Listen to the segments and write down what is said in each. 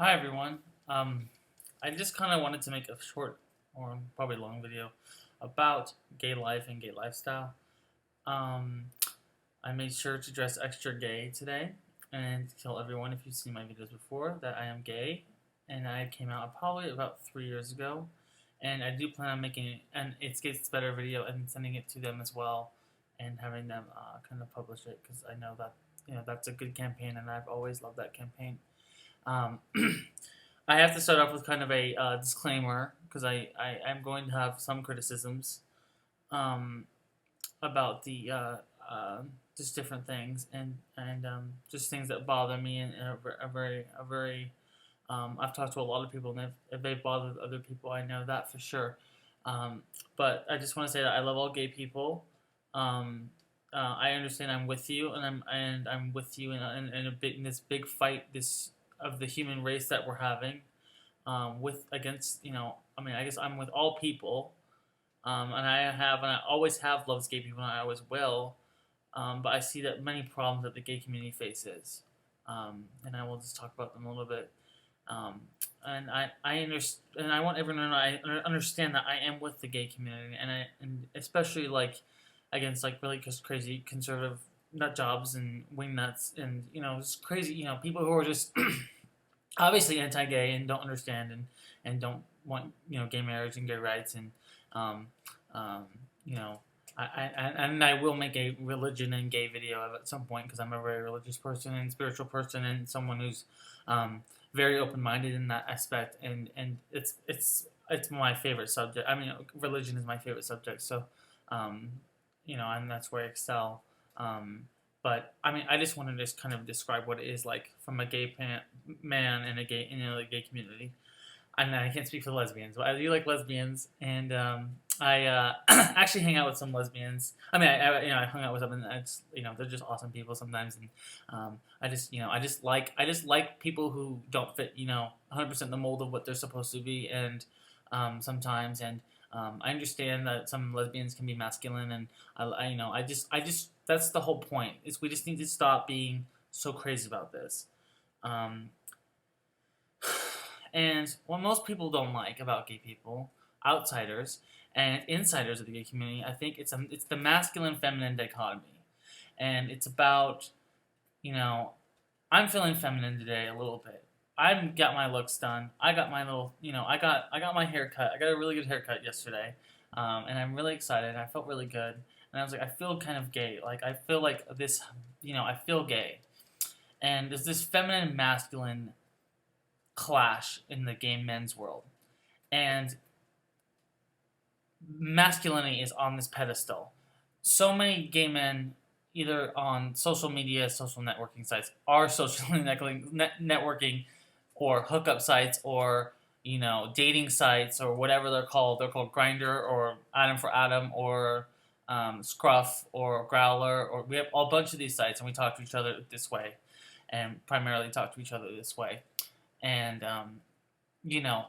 Hi everyone. I just kind of wanted to make a short or probably long video about gay life and gay lifestyle. Um, I made sure to dress extra gay today and tell everyone, if you've seen my videos before, that I am gay, and I came out probably about 3 years ago, and I do plan on making an It Gets Better video and sending it to them as well, and having them kind of publish it, because I know that that's a good campaign, and I've always loved that campaign. Um, I have to start off with kind of a disclaimer, because I am going to have some criticisms um, about the just different things, and just things that bother me, and a very I've talked to a lot of people, and if they've bothered other people, I know that for sure. But I just want to say that I love all gay people. I understand I'm with you, and I'm with you in this big fight this of the human race that we're having, with against I mean, I guess I'm with all people, and I always have loved gay people, and I always will. But I see that many problems that the gay community faces, and I will just talk about them a little bit. Um, and I understand, and I want everyone to know I understand that I am with the gay community, and especially like against like really just crazy conservative nut jobs and wing nuts, and just crazy people who are just obviously anti-gay and don't understand, and don't want gay marriage and gay rights, and um, um, you know I will make a religion and gay video at some point, because I'm a very religious person and spiritual person, and someone who's very open-minded in that aspect, and it's my favorite subject. I mean, religion is my favorite subject, so um, and that's where I excel. But I mean, I just want to just kind of describe what it is like from a man in a gay community. And I can't speak for the lesbians, but I do like lesbians, and I actually hang out with some lesbians. I mean, I hung out with them, and it's they're just awesome people sometimes, and I just like people who don't fit 100% the mold of what they're supposed to be, and sometimes, and I understand that some lesbians can be masculine, and I just that's the whole point. Is we just need to stop being so crazy about this. Um, and what most people don't like about gay people, outsiders and insiders of the gay community, I think it's the masculine feminine dichotomy, and it's about you know I'm feeling feminine today a little bit. I got my looks done. I got my little I got my haircut. I got a really good haircut yesterday, and I'm really excited. I felt really good, and I was like, I feel kind of gay. Like I feel like this, I feel gay, and there's this feminine masculine clash in the gay men's world, and masculinity is on this pedestal. So many gay men, either on social media, social networking sites, are socially networking, or hookup sites, or dating sites, or whatever they're called. They're called Grinder, or Adam for Adam, or Scruff, or Growler, or we have a bunch of these sites, and we talk to each other this way, and primarily talk to each other this way. And you know,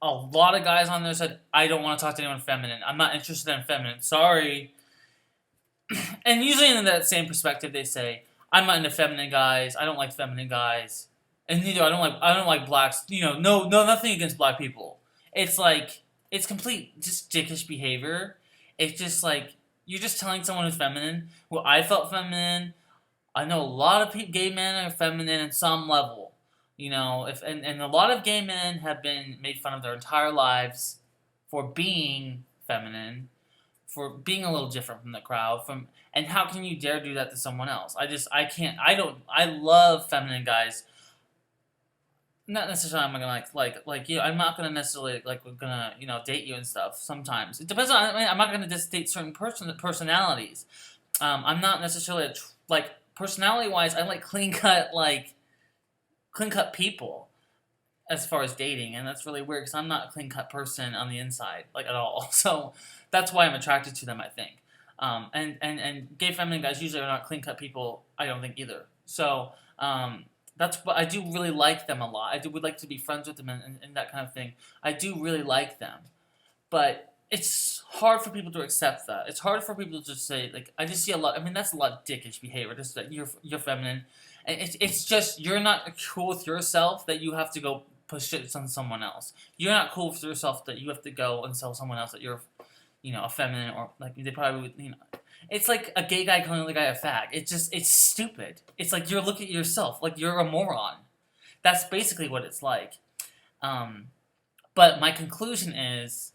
a lot of guys on there said, I don't want to talk to anyone feminine. I'm not interested in feminine. Sorry. And usually in that same perspective, they say, I'm not into feminine guys. I don't like feminine guys. And neither I don't like blacks. No, nothing against black people. It's like it's complete just dickish behavior. It's just like you're just telling someone who's feminine. Well, I felt feminine. I know a lot of gay men are feminine in some level. If and a lot of gay men have been made fun of their entire lives for being feminine, for being a little different from the crowd. And how can you dare do that to someone else? I can't. I love feminine guys. Not necessarily I'm gonna like you. I'm not gonna necessarily like we're gonna date you and stuff. Sometimes it depends on. I mean, I'm not gonna just date certain personalities. I'm not necessarily like personality wise. I like clean cut people as far as dating, and that's really weird because I'm not a clean cut person on the inside, like at all. So that's why I'm attracted to them, I think. And gay feminine guys usually are not clean cut people, I don't think either. So that's but I do really like them a lot. Would like to be friends with them, and that kind of thing. I do really like them, but it's hard for people to accept that. It's hard for people to say like I just see a lot. I mean, that's a lot of dickish behavior. Just that you're feminine, And it's just, you're not cool with yourself that you have to go push it on someone else. You're not cool with yourself that you have to go and tell someone else that you're, effeminate, or like they probably would, It's like a gay guy calling another guy a fag. It's stupid. It's like you're looking at yourself like you're a moron. That's basically what it's like. But my conclusion is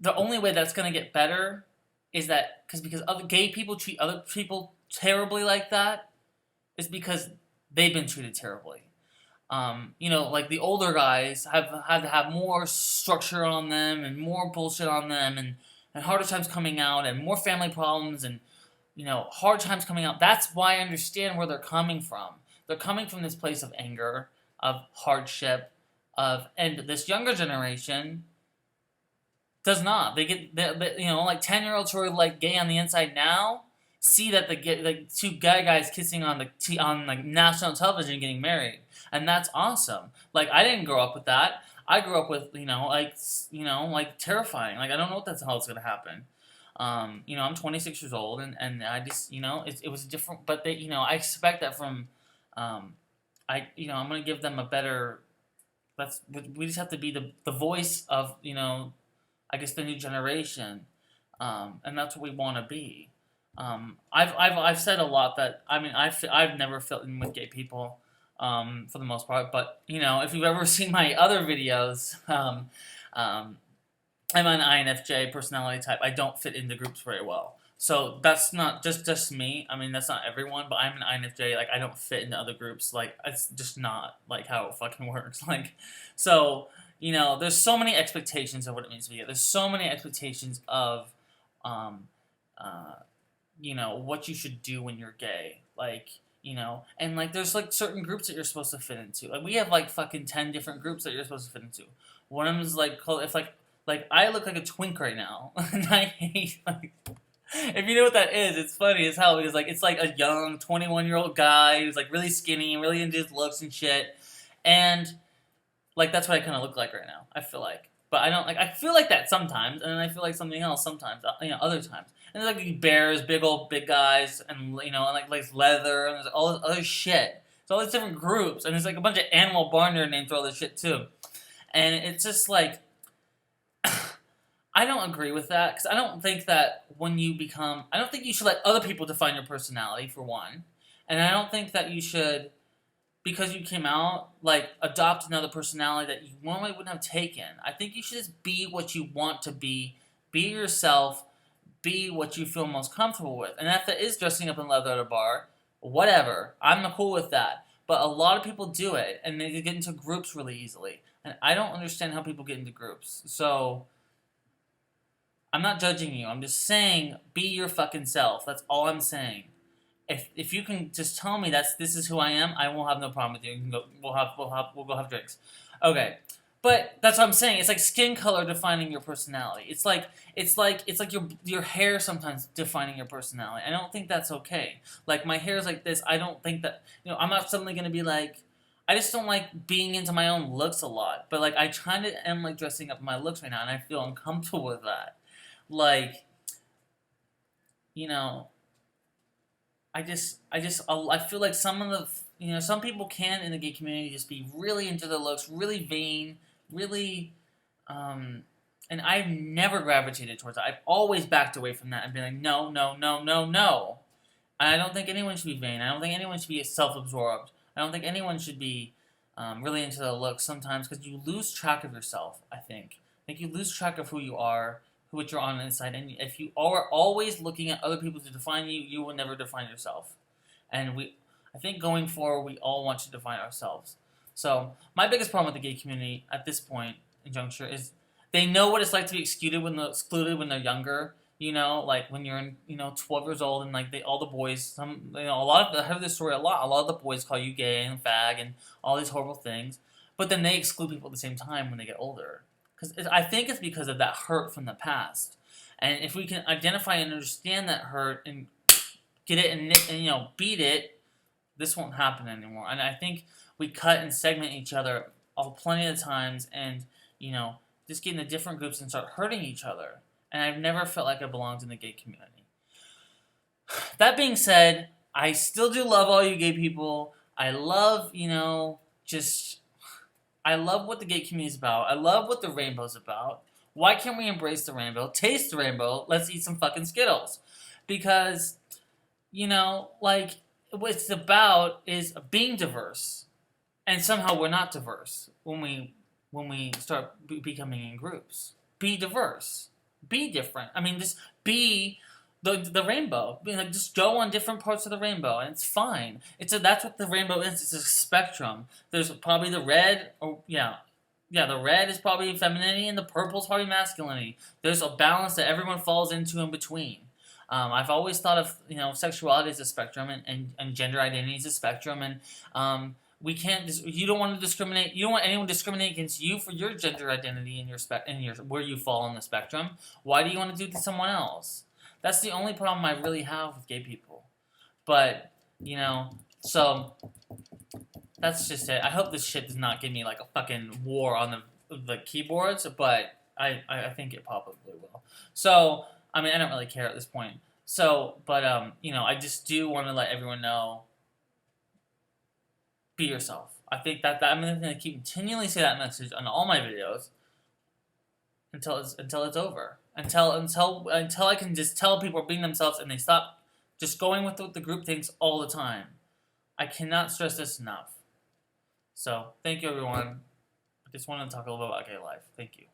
the only way that's gonna get better is that because other gay people treat other people terribly like that is because they've been treated terribly. Like the older guys have had to have more structure on them and more bullshit on them and harder times coming out and more family problems and hard times coming out. That's why I understand where they're coming from. They're coming from this place of anger, of hardship, and this younger generation does not. They get like 10-year-olds who are like gay on the inside now see that the two gay guys kissing on like national television getting married, and that's awesome. Like I didn't grow up with that. I grew up with like terrifying. Like I don't know what that's how it's gonna happen. I'm 26 years old, and I just it was different, but they I expect that from I'm gonna give them a better. We just have to be the voice of I guess the new generation, and that's what we want to be. I've said a lot that I've never fit in with gay people, for the most part. But if you've ever seen my other videos, I'm an INFJ personality type. I don't fit into groups very well. So that's not just me. I mean, that's not everyone, but I'm an INFJ. Like, I don't fit into other groups. Like, it's just not like how it fucking works. Like, so there's so many expectations of what it means to be gay. There's so many expectations of, what you should do when you're gay. Like, and like there's like certain groups that you're supposed to fit into. Like, we have like fucking 10 different groups that you're supposed to fit into. One of them is like called, if like I look like a twink right now, and I hate like. If you know what that is, it's funny as hell because like it's like a young 21-year-old guy who's like really skinny and really into his looks and shit, and like that's what I kind of look like right now. I feel like, but I don't like. I feel like that sometimes, and then I feel like something else sometimes. Other times, and there's like these bears, big guys, and and like leather, and there's all this other shit. It's all these different groups, and there's like a bunch of animal barnyard names for all this shit too, and it's just like. I don't agree with that, because I don't think that I don't think you should let other people define your personality, for one. And I don't think that you should, because you came out, like, adopt another personality that you normally wouldn't have taken. I think you should just be what you want to be yourself, be what you feel most comfortable with. And if that is dressing up in leather at a bar, whatever. I'm not cool with that. But a lot of people do it, and they get into groups really easily. And I don't understand how people get into groups. So I'm not judging you. I'm just saying, be your fucking self. That's all I'm saying. If you can just tell me this is who I am, I won't have no problem with you. You can go. We'll go have drinks. Okay, but that's what I'm saying. It's like skin color defining your personality. It's like your hair sometimes defining your personality. I don't think that's okay. Like my hair is like this. I don't think that I'm not suddenly gonna be like. I just don't like being into my own looks a lot. But like I kind of am like dressing up my looks right now, and I feel uncomfortable with that. Like, I feel like some of the, some people can in the gay community just be really into their looks, really vain, really, and I've never gravitated towards that. I've always backed away from that and been like, no, no, no, no, no. And I don't think anyone should be vain. I don't think anyone should be self-absorbed. I don't think anyone should be really into their looks sometimes, because you lose track of yourself, I think. You lose track of who you are, what you're on the inside, and if you are always looking at other people to define you, you will never define yourself. And I think going forward, we all want to define ourselves. So my biggest problem with the gay community at this point in juncture is they know what it's like to be excluded when they're younger. Like when you're 12 years old, and like all the boys, I heard this story a lot. A lot of the boys call you gay and fag and all these horrible things, but then they exclude people at the same time when they get older. I think it's because of that hurt from the past. And if we can identify and understand that hurt and get it and beat it, this won't happen anymore. And I think we cut and segment each other plenty of times, and just get into different groups and start hurting each other. And I've never felt like I belonged in the gay community. That being said, I still do love all you gay people. I love, I love what the gay community is about. I love what the rainbow's about. Why can't we embrace the rainbow? Taste the rainbow. Let's eat some fucking Skittles. Because, like, what it's about is being diverse. And somehow we're not diverse when we start becoming in groups. Be diverse. Be different. I mean, just be the rainbow. Like, just go on different parts of the rainbow, and it's fine. That's what the rainbow is. It's a spectrum. There's probably the red, the red is probably femininity, and the purple is probably masculinity. There's a balance that everyone falls into in between. I've always thought of sexuality as a spectrum, and gender identity as a spectrum, and we can't. You don't want to discriminate. You don't want anyone to discriminate against you for your gender identity and your where you fall on the spectrum. Why do you want to do it to someone else? That's the only problem I really have with gay people. But so that's just it. I hope this shit does not give me like a fucking war on the keyboards, but I think it probably will. So I mean, I don't really care at this point. So, but I just do want to let everyone know. Be yourself. I think that I'm going to keep continually say that message on all my videos until it's over. Until I can just tell people are being themselves and they stop just going with what the group thinks all the time. I cannot stress this enough. So, thank you everyone. I just wanted to talk a little bit about gay life. Thank you.